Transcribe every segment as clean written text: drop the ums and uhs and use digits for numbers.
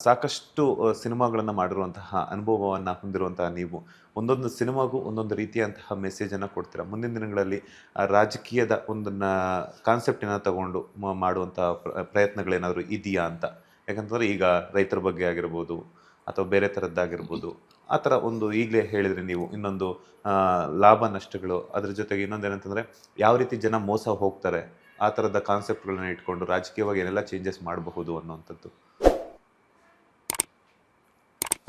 ಸಾಕಷ್ಟು ಸಿನಿಮಾಗಳನ್ನು ಮಾಡಿರುವಂತಹ ಅನುಭವವನ್ನು ಹೊಂದಿರುವಂತಹ ನೀವು ಒಂದೊಂದು ಸಿನಿಮಾಗೂ ಒಂದೊಂದು ರೀತಿಯಂತಹ ಮೆಸೇಜನ್ನು ಕೊಡ್ತೀರಾ. ಮುಂದಿನ ದಿನಗಳಲ್ಲಿ ರಾಜಕೀಯದ ಒಂದನ್ನ ಕಾನ್ಸೆಪ್ಟನ್ನು ತಗೊಂಡು ಮಾಡುವಂತಹ ಪ್ರಯತ್ನಗಳೇನಾದರೂ ಇದೆಯಾ ಅಂತ? ಯಾಕಂತಂದರೆ ಈಗ ರೈತರ ಬಗ್ಗೆ ಆಗಿರ್ಬೋದು ಅಥವಾ ಬೇರೆ ಥರದ್ದಾಗಿರ್ಬೋದು, ಆ ಥರ ಒಂದು ಈಗಲೇ ಹೇಳಿದ್ರಿ ನೀವು. ಇನ್ನೊಂದು ಲಾಭ ನಷ್ಟಗಳು, ಅದ್ರ ಜೊತೆಗೆ ಇನ್ನೊಂದೇನಂತಂದರೆ ಯಾವ ರೀತಿ ಜನ ಮೋಸ ಹೋಗ್ತಾರೆ, ಆ ಥರದ ಕಾನ್ಸೆಪ್ಟ್ಗಳನ್ನ ಇಟ್ಕೊಂಡು ರಾಜಕೀಯವಾಗಿ ಏನೆಲ್ಲ ಚೇಂಜಸ್ ಮಾಡಬಹುದು ಅನ್ನುವಂಥದ್ದು.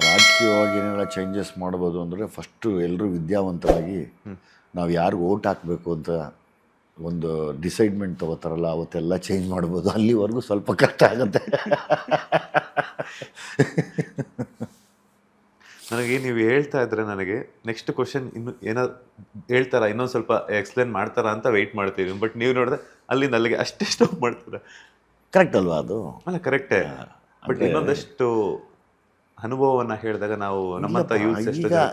ರಾಜಕೀಯವಾಗಿ ಏನೆಲ್ಲ ಚೇಂಜಸ್ ಮಾಡ್ಬೋದು ಅಂದರೆ, ಫಸ್ಟು ಎಲ್ಲರೂ ವಿದ್ಯಾವಂತರಾಗಿ ನಾವು ಯಾರಿಗೆ ಓಟ್ ಹಾಕಬೇಕು ಅಂತ ಒಂದು ಡಿಸೈಡ್ಮೆಂಟ್ ತೊಗೋತಾರಲ್ಲ, ಅವತ್ತೆಲ್ಲ ಚೇಂಜ್ ಮಾಡ್ಬೋದು. ಅಲ್ಲಿವರೆಗೂ ಸ್ವಲ್ಪ ಕಷ್ಟ ಆಗುತ್ತೆ. ನನಗೆ ನೀವು ಹೇಳ್ತಾ ಇದ್ರೆ ನನಗೆ ನೆಕ್ಸ್ಟ್ ಕ್ವಶನ್ ಇನ್ನು ಏನೋ ಹೇಳ್ತಾರಾ, ಇನ್ನೊಂದು ಸ್ವಲ್ಪ ಎಕ್ಸ್ಪ್ಲೇನ್ ಮಾಡ್ತಾರಾ ಅಂತ ವೆಯ್ಟ್ ಮಾಡ್ತೀವಿ. ಬಟ್ ನೀವು ನೋಡಿದ್ರೆ ಅಲ್ಲಿಂದ ಅಲ್ಲಿಗೆ ಅಷ್ಟೇ ಸ್ಟಾಪ್ ಮಾಡ್ತೀರಾ. ಕರೆಕ್ಟ್ ಅಲ್ವಾ ಅದು? ಅಲ್ಲ, ಕರೆಕ್ಟೇ. ಬಟ್ ಇನ್ನೊಂದಷ್ಟು ಅನುಭವವನ್ನು ಹೇಳಿದಾಗ ನಾವು ನಮ್ಮಂಥ ಯೂಸ್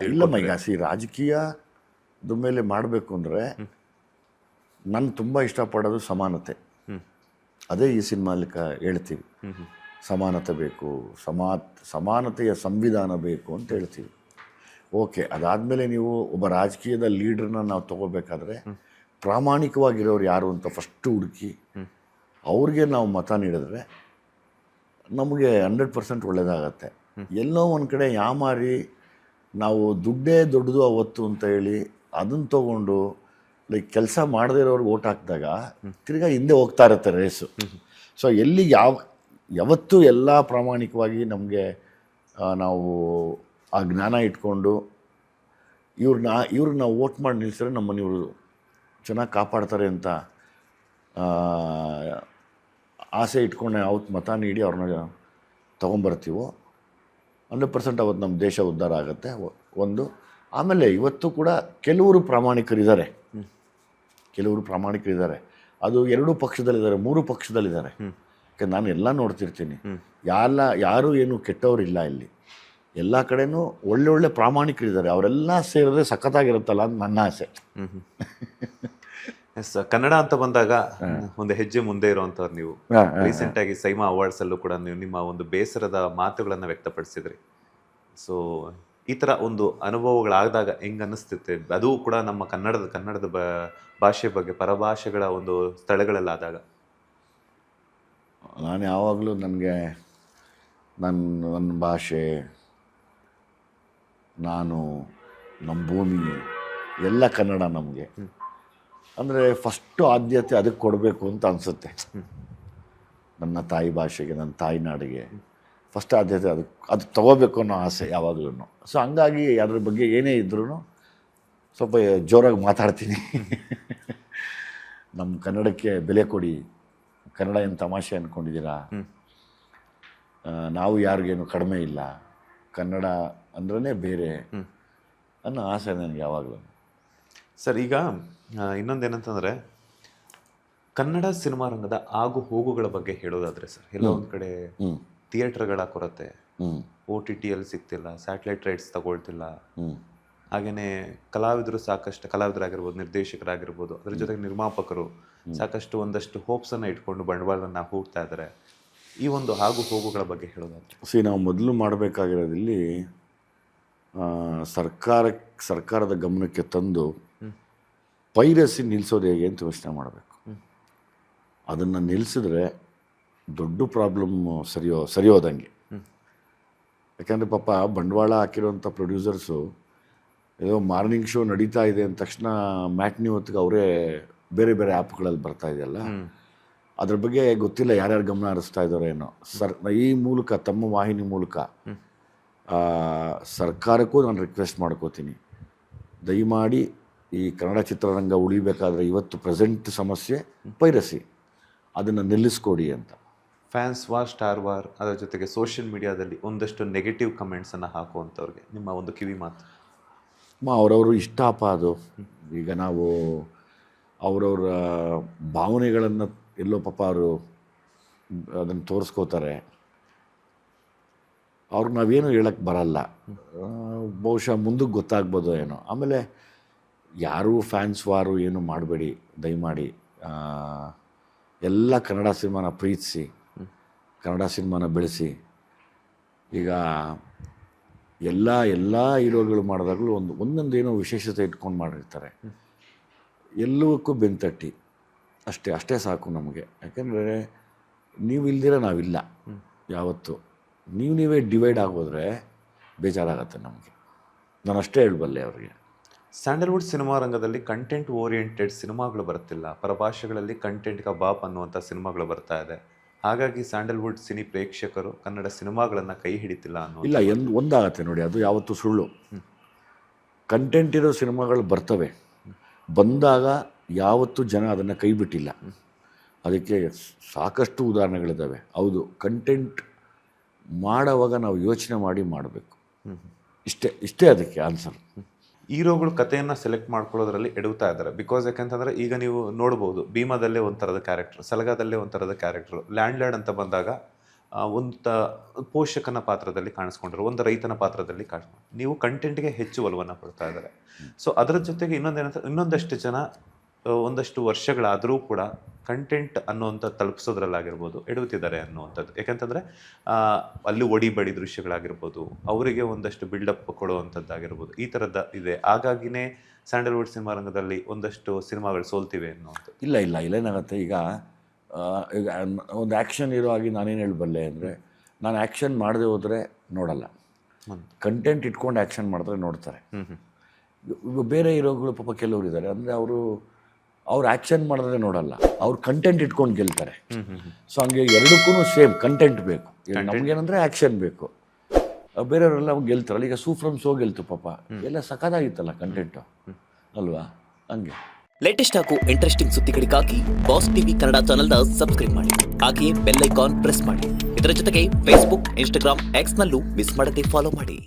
ಇಲ್ಲಮ್ಮ. ಈಗ ರಾಜಕೀಯದ ಮೇಲೆ ಮಾಡಬೇಕು ಅಂದರೆ ನಾನು ತುಂಬ ಇಷ್ಟಪಡೋದು ಸಮಾನತೆ. ಅದೇ ಈ ಸಿನಿಮಾಲಿ ಹೇಳ್ತೀವಿ. ಸಮಾನತೆ ಬೇಕು, ಸಮಾನತೆಯ ಸಂವಿಧಾನ ಬೇಕು ಅಂತ ಹೇಳ್ತೀವಿ. ಓಕೆ, ಅದಾದಮೇಲೆ ನೀವು ಒಬ್ಬ ರಾಜಕೀಯದ ಲೀಡ್ರನ್ನ ನಾವು ತೊಗೋಬೇಕಾದ್ರೆ ಪ್ರಾಮಾಣಿಕವಾಗಿರೋರು ಯಾರು ಅಂತ ಫಸ್ಟು ಹುಡುಕಿ ಅವ್ರಿಗೆ ನಾವು ಮತ ನೀಡಿದ್ರೆ ನಮಗೆ 100% ಒಳ್ಳೆಯದಾಗತ್ತೆ. ಎಲ್ಲೋ ಒಂದು ಕಡೆ ಯಾಮಾರಿ ನಾವು ದುಡ್ಡೇ ದೊಡ್ಡದು ಅವತ್ತು ಅಂತ ಹೇಳಿ ಅದನ್ನು ತೊಗೊಂಡು ಲೈಕ್ ಕೆಲಸ ಮಾಡದೇ ಇರೋರ್ಗೆ ಓಟ್ ಹಾಕಿದಾಗ ತಿರ್ಗಾ ಹಿಂದೆ ಹೋಗ್ತಾ ಇರುತ್ತೆ ರೇಸು. ಸೊ ಎಲ್ಲಿಗೆ ಯಾವತ್ತೂ ಎಲ್ಲ ಪ್ರಾಮಾಣಿಕವಾಗಿ ನಮಗೆ ನಾವು ಆ ಜ್ಞಾನ ಇಟ್ಕೊಂಡು ಇವ್ರನ್ನ ವೋಟ್ ಮಾಡಿ ನಿಲ್ಲಿಸಿದ್ರೆ ನಮ್ಮನ್ನು ಇವರು ಚೆನ್ನಾಗಿ ಕಾಪಾಡ್ತಾರೆ ಅಂತ ಆಸೆ ಇಟ್ಕೊಂಡು ಅವತ್ತು ಮತ ನೀಡಿ ಅವ್ರನ್ನ ತೊಗೊಂಬರ್ತೀವೋ 100% ಅವತ್ತು ನಮ್ಮ ದೇಶ ಉದ್ಧಾರ ಆಗುತ್ತೆ ಒಂದು. ಆಮೇಲೆ ಇವತ್ತು ಕೂಡ ಕೆಲವರು ಪ್ರಾಮಾಣಿಕರಿದ್ದಾರೆ, ಅದು 2 ಪಕ್ಷದಲ್ಲಿದ್ದಾರೆ, 3 ಪಕ್ಷದಲ್ಲಿದ್ದಾರೆ. ಯಾಕೆ ನಾನು ಎಲ್ಲ ನೋಡ್ತಿರ್ತೀನಿ. ಯಾರು ಏನು ಕೆಟ್ಟವರಿಲ್ಲ ಇಲ್ಲಿ. ಎಲ್ಲ ಕಡೆನೂ ಒಳ್ಳೊಳ್ಳೆ ಪ್ರಾಮಾಣಿಕರಿದ್ದಾರೆ. ಅವರೆಲ್ಲ ಸೇರಿದ್ರೆ ಸಖತ್ತಾಗಿರುತ್ತಲ್ಲ ಅಂತ ನನ್ನ ಆಸೆ. ಎಸ್, ಕನ್ನಡ ಅಂತ ಬಂದಾಗ ಒಂದು ಹೆಜ್ಜೆ ಮುಂದೆ ಇರುವಂಥವ್ರು ನೀವು. ರೀಸೆಂಟ್ ಆಗಿ ಸೈಮಾ ಅವಾರ್ಡ್ಸ್ ಅಲ್ಲೂ ಕೂಡ ನೀವು ನಿಮ್ಮ ಒಂದು ಬೇಸರದ ಮಾತುಗಳನ್ನು ವ್ಯಕ್ತಪಡಿಸಿದ್ರಿ. ಸೊ ಈ ಥರ ಒಂದು ಅನುಭವಗಳಾದಾಗ ಹೆಂಗೆ ಅನ್ನಿಸ್ತೈತೆ? ಅದು ಕೂಡ ನಮ್ಮ ಕನ್ನಡದ ಭಾಷೆ ಬಗ್ಗೆ, ಪರಭಾಷೆಗಳ ಒಂದು ಸ್ಥಳಗಳಲ್ಲಾದಾಗ. ನಾನು ಯಾವಾಗಲೂ ನನಗೆ ನನ್ನ ಭಾಷೆ, ನಮ್ಮ ಭೂಮಿ ಎಲ್ಲ ಕನ್ನಡ ನಮಗೆ. ಅಂದರೆ ಫಸ್ಟು ಆದ್ಯತೆ ಅದಕ್ಕೆ ಕೊಡಬೇಕು ಅಂತ ಅನಿಸುತ್ತೆ. ನನ್ನ ತಾಯಿ ಭಾಷೆಗೆ, ನನ್ನ ತಾಯಿ ನಾಡಿಗೆ ಫಸ್ಟ್ ಆದ್ಯತೆ ಅದು ತೊಗೋಬೇಕು ಅನ್ನೋ ಆಸೆ ಯಾವಾಗಲೂ. ಸೊ ಹಂಗಾಗಿ ಅದ್ರ ಬಗ್ಗೆ ಏನೇ ಇದ್ರೂ ಸ್ವಲ್ಪ ಜೋರಾಗಿ ಮಾತಾಡ್ತೀನಿ. ನಮ್ಮ ಕನ್ನಡಕ್ಕೆ ಬೆಲೆ ಕೊಡಿ, ಕನ್ನಡ ಏನು ತಮಾಷೆ ಅಂದ್ಕೊಂಡಿದ್ದೀರಾ? ನಾವು ಯಾರಿಗೇನು ಕಡಿಮೆ ಇಲ್ಲ, ಕನ್ನಡ ಅಂದ್ರೇ ಬೇರೆ ಅನ್ನೋ ಆಸೆ ನನಗೆ ಯಾವಾಗಲೂ. ಸರ್, ಈಗ ಇನ್ನೊಂದೇನಂತಂದರೆ ಕನ್ನಡ ಸಿನಿಮಾ ರಂಗದ ಆಗು ಹೋಗುಗಳ ಬಗ್ಗೆ ಹೇಳೋದಾದರೆ ಸರ್, ಎಲ್ಲ ಒಂದು ಕಡೆ ಥಿಯೇಟರ್ಗಳ ಕೊರತೆ, OTTಯಲ್ಲಿ ಸಿಗ್ತಿಲ್ಲ, ಸ್ಯಾಟಲೈಟ್ ರೈಟ್ಸ್ ತಗೊಳ್ತಿಲ್ಲ. ಹಾಗೆಯೇ ಕಲಾವಿದರಾಗಿರ್ಬೋದು, ನಿರ್ದೇಶಕರಾಗಿರ್ಬೋದು, ಅದ್ರ ಜೊತೆಗೆ ನಿರ್ಮಾಪಕರು ಸಾಕಷ್ಟು ಒಂದಷ್ಟು ಹೋಪ್ಸನ್ನು ಇಟ್ಕೊಂಡು ಬಂಡವಾಳವನ್ನು ಹೂಡ್ತಾ ಇದ್ದಾರೆ. ಈ ಒಂದು ಆಗು ಹೋಗುಗಳ ಬಗ್ಗೆ ಹೇಳೋದಾದ್ರೆ ನಾವು ಮೊದಲು ಮಾಡಬೇಕಾಗಿರೋದಿಲ್ಲಿ ಸರ್ಕಾರದ ಗಮನಕ್ಕೆ ತಂದು ಪೈರಸಿ ನಿಲ್ಲಿಸೋದು ಹೇಗೆ ಅಂತ ಯೋಚನೆ ಮಾಡಬೇಕು. ಅದನ್ನು ನಿಲ್ಲಿಸಿದ್ರೆ ದೊಡ್ಡ ಪ್ರಾಬ್ಲಮ್ ಸರಿಯೋದಂಗೆ. ಯಾಕಂದರೆ ಪಾಪ ಬಂಡವಾಳ ಹಾಕಿರೋಂಥ ಪ್ರೊಡ್ಯೂಸರ್ಸು ಏನೋ ಮಾರ್ನಿಂಗ್ ಶೋ ನಡೀತಾ ಇದೆ ಅಂದ ತಕ್ಷಣ ಮ್ಯಾಟ್ನಿ ಹೊತ್ತಿಗೆ ಅವರೇ ಬೇರೆ ಬೇರೆ ಆ್ಯಪ್ಗಳಲ್ಲಿ ಬರ್ತಾ ಇದೆಯಲ್ಲ, ಅದ್ರ ಬಗ್ಗೆ ಗೊತ್ತಿಲ್ಲ ಯಾರ್ಯಾರು ಗಮನ ಹರಿಸ್ತಾ ಇದ್ದಾರೋ ಏನೋ. ಈ ಮೂಲಕ, ತಮ್ಮ ವಾಹಿನಿ ಮೂಲಕ ಸರ್ಕಾರಕ್ಕೂ ನಾನು ರಿಕ್ವೆಸ್ಟ್ ಮಾಡ್ಕೋತೀನಿ, ದಯಮಾಡಿ ಈ ಕನ್ನಡ ಚಿತ್ರರಂಗ ಉಳಿಬೇಕಾದ್ರೆ ಇವತ್ತು ಪ್ರೆಸೆಂಟ್ ಸಮಸ್ಯೆ ಪೈರಸಿ, ಅದನ್ನು ನಿಲ್ಲಿಸ್ಕೊಡಿ ಅಂತ. ಫ್ಯಾನ್ಸ್ ವಾರ್, ಸ್ಟಾರ್ ವಾರ್, ಅದರ ಜೊತೆಗೆ ಸೋಷಿಯಲ್ ಮೀಡಿಯಾದಲ್ಲಿ ಒಂದಷ್ಟು ನೆಗೆಟಿವ್ ಕಮೆಂಟ್ಸನ್ನು ಹಾಕುವಂಥವ್ರಿಗೆ ನಿಮ್ಮ ಒಂದು ಕಿವಿ ಮಾತು? ಅವರವರು ಇಷ್ಟಪ್ಪ ಅದು. ಈಗ ನಾವು ಅವರವರ ಭಾವನೆಗಳನ್ನು ಎಲ್ಲೋ ಪಾಪ ಅವರು ಅದನ್ನು ತೋರಿಸ್ಕೋತಾರೆ. ಅವ್ರಿಗೆ ನಾವೇನು ಹೇಳಕ್ಕೆ ಬರಲ್ಲ. ಬಹುಶಃ ಮುಂದಕ್ಕೆ ಗೊತ್ತಾಗ್ಬೋದು ಏನೋ. ಆಮೇಲೆ ಯಾರೂ ಫ್ಯಾನ್ಸ್ ವಾರು ಏನು ಮಾಡಬೇಡಿ ದಯಮಾಡಿ. ಎಲ್ಲ ಕನ್ನಡ ಸಿನಿಮಾನ ಪ್ರೀತಿಸಿ, ಕನ್ನಡ ಸಿನಿಮಾನ ಬೆಳೆಸಿ. ಈಗ ಎಲ್ಲ ಹೀರೋಗಳು ಮಾಡಿದಾಗಲೂ ಒಂದೊಂದೇನೋ ವಿಶೇಷತೆ ಇಟ್ಕೊಂಡು ಮಾಡಿರ್ತಾರೆ. ಎಲ್ಲವಕ್ಕೂ ಬೆಂತಟ್ಟಿ ಅಷ್ಟೇ ಸಾಕು ನಮಗೆ. ಯಾಕೆಂದರೆ ನೀವು ಇಲ್ದಿರ ನಾವಿಲ್ಲ ಯಾವತ್ತು. ನೀವೇ ಡಿವೈಡ್ ಆಗೋದ್ರೆ ಬೇಜಾರಾಗತ್ತೆ ನಮಗೆ. ನಾನು ಅಷ್ಟೇ ಹೇಳಬಲ್ಲೆ ಅವರಿಗೆ. ಸ್ಯಾಂಡಲ್ವುಡ್ ಸಿನಿಮಾ ರಂಗದಲ್ಲಿ ಕಂಟೆಂಟ್ ಓರಿಯೆಂಟೆಡ್ ಸಿನಿಮಾಗಳು ಬರ್ತಿಲ್ಲ. ಪರಭಾಷೆಗಳಲ್ಲಿ ಕಂಟೆಂಟ್ ಕಾ ಬಾಪ್ ಅನ್ನುವಂಥ ಸಿನಿಮಾಗಳು ಬರ್ತಾ ಇದೆ. ಹಾಗಾಗಿ ಸ್ಯಾಂಡಲ್ವುಡ್ ಸಿನಿ ಪ್ರೇಕ್ಷಕರು ಕನ್ನಡ ಸಿನಿಮಾಗಳನ್ನು ಕೈ ಹಿಡಿತಿಲ್ಲ ಅನ್ನೋ. ಇಲ್ಲ, ಒಂದಾಗತ್ತೆ ನೋಡಿ, ಅದು ಯಾವತ್ತೂ ಸುಳ್ಳು. ಕಂಟೆಂಟ್ ಇರೋ ಸಿನಿಮಾಗಳು ಬರ್ತವೆ, ಬಂದಾಗ ಯಾವತ್ತೂ ಜನ ಅದನ್ನು ಕೈ ಬಿಟ್ಟಿಲ್ಲ. ಅದಕ್ಕೆ ಸಾಕಷ್ಟು ಉದಾಹರಣೆಗಳಿದ್ದಾವೆ. ಹೌದು, ಕಂಟೆಂಟ್ ಮಾಡೋವಾಗ ನಾವು ಯೋಚನೆ ಮಾಡಿ ಮಾಡಬೇಕು. ಇಷ್ಟೇ ಅದಕ್ಕೆ ಆನ್ಸರ್. ಹೀರೋಗಳು ಕಥೆಯನ್ನು ಸೆಲೆಕ್ಟ್ ಮಾಡ್ಕೊಳ್ಳೋದ್ರಲ್ಲಿ ಎಡುತ್ತಾ ಇದ್ದಾರೆ. ಬಿಕಾಸ್ ಯಾಕಂತಂದರೆ ಈಗ ನೀವು ನೋಡ್ಬೋದು, ಭೀಮಾದಲ್ಲೇ ಒಂಥರದ ಕ್ಯಾರೆಕ್ಟರ್, ಸಲಗಾದಲ್ಲೇ ಒಂಥರದ ಕ್ಯಾರೆಕ್ಟರ್, ಲ್ಯಾಂಡ್ ಅಂತ ಬಂದಾಗ ಒಂದು ಪೋಷಕನ ಪಾತ್ರದಲ್ಲಿ ಕಾಣಿಸ್ಕೊಂಡ್ರು, ಒಂದು ರೈತನ ಪಾತ್ರದಲ್ಲಿ ನೀವು ಕಂಟೆಂಟ್ಗೆ ಹೆಚ್ಚು ಒಲವನ್ನು ಕೊಡ್ತಾ ಇದ್ದಾರೆ. ಸೊ ಅದರ ಜೊತೆಗೆ ಇನ್ನೊಂದಷ್ಟು ಜನ ಒಂದಷ್ಟು ವರ್ಷಗಳಾದರೂ ಕೂಡ ಕಂಟೆಂಟ್ ಅನ್ನುವಂಥ ತಲುಪಿಸೋದ್ರಲ್ಲಾಗಿರ್ಬೋದು ಎಡುತ್ತಿದ್ದಾರೆ ಅನ್ನುವಂಥದ್ದು. ಯಾಕಂತಂದರೆ ಅಲ್ಲಿ ಒಡಿಬಡಿ ದೃಶ್ಯಗಳಾಗಿರ್ಬೋದು, ಅವರಿಗೆ ಒಂದಷ್ಟು ಬಿಲ್ಡಪ್ ಕೊಡುವಂಥದ್ದಾಗಿರ್ಬೋದು, ಈ ಥರದ ಇದೆ. ಹಾಗಾಗಿನೇ ಸ್ಯಾಂಡಲ್ವುಡ್ ಸಿನಿಮಾ ರಂಗದಲ್ಲಿ ಒಂದಷ್ಟು ಸಿನಿಮಾಗಳು ಸೋಲ್ತಿವೆ ಅನ್ನುವಂಥದ್ದು. ಇಲ್ಲ ಏನಾಗುತ್ತೆ, ಈಗ ಒಂದು ಆ್ಯಕ್ಷನ್ ಹೀರೋ ಆಗಿ ನಾನೇನು ಹೇಳಬಲ್ಲೆ ಅಂದರೆ, ನಾನು ಆ್ಯಕ್ಷನ್ ಮಾಡದೆ ಹೋದರೆ ನೋಡಲ್ಲ, ಕಂಟೆಂಟ್ ಇಟ್ಕೊಂಡು ಆ್ಯಕ್ಷನ್ ಮಾಡಿದ್ರೆ ನೋಡ್ತಾರೆ. ಬೇರೆ ಹೀರೋಗಳು ಪಾಪ ಕೆಲವರು ಇದ್ದಾರೆ, ಅಂದರೆ ಅವ್ರು ಆ್ಯಕ್ಷನ್ ಮಾಡಿದ್ರೆ ನೋಡಲ್ಲ, ಅವ್ರು ಕಂಟೆಂಟ್ ಇಟ್ಕೊಂಡು ಗೆಲ್ತಾರೆ. ಸೊ ಹಂಗೆ ಎರಡಕ್ಕೂ ಸೇಮ್ ಕಂಟೆಂಟ್ ಬೇಕು. ನಮಗೇನಂದರೆ ಆ್ಯಕ್ಷನ್ ಬೇಕು, ಬೇರೆಯವರೆಲ್ಲ ಗೆಲ್ತಾರಲ್ಲ. ಈಗ ಸೂಫ್ರಮ್ ಶೋ ಗೆಲ್ತು ಪಾಪ, ಎಲ್ಲ ಸಖತ್ತಾಗಿತ್ತಲ್ಲ ಕಂಟೆಂಟು ಅಲ್ವಾ? ಹಂಗೆ ಲೇಟೆಸ್ಟ್ ಹಾಗೂ ಇಂಟ್ರೆಸ್ಟಿಂಗ್ ಸುದ್ದಿಗಳಿಗಾಗಿ ಬಾಸ್ ಟಿವಿ ಕನ್ನಡ ಚಾನೆಲ್ನ ಸಬ್ಸ್ಕ್ರೈಬ್ ಮಾಡಿ. ಹಾಗೆಯೇ ಬೆಲ್ ಐಕಾನ್ ಪ್ರೆಸ್ ಮಾಡಿ. ಇದರ ಜೊತೆಗೆ ಫೇಸ್ಬುಕ್, ಇನ್ಸ್ಟಾಗ್ರಾಮ್, ಎಕ್ಸ್ನಲ್ಲೂ ಮಿಸ್ ಮಾಡದೆ ಫಾಲೋ ಮಾಡಿ.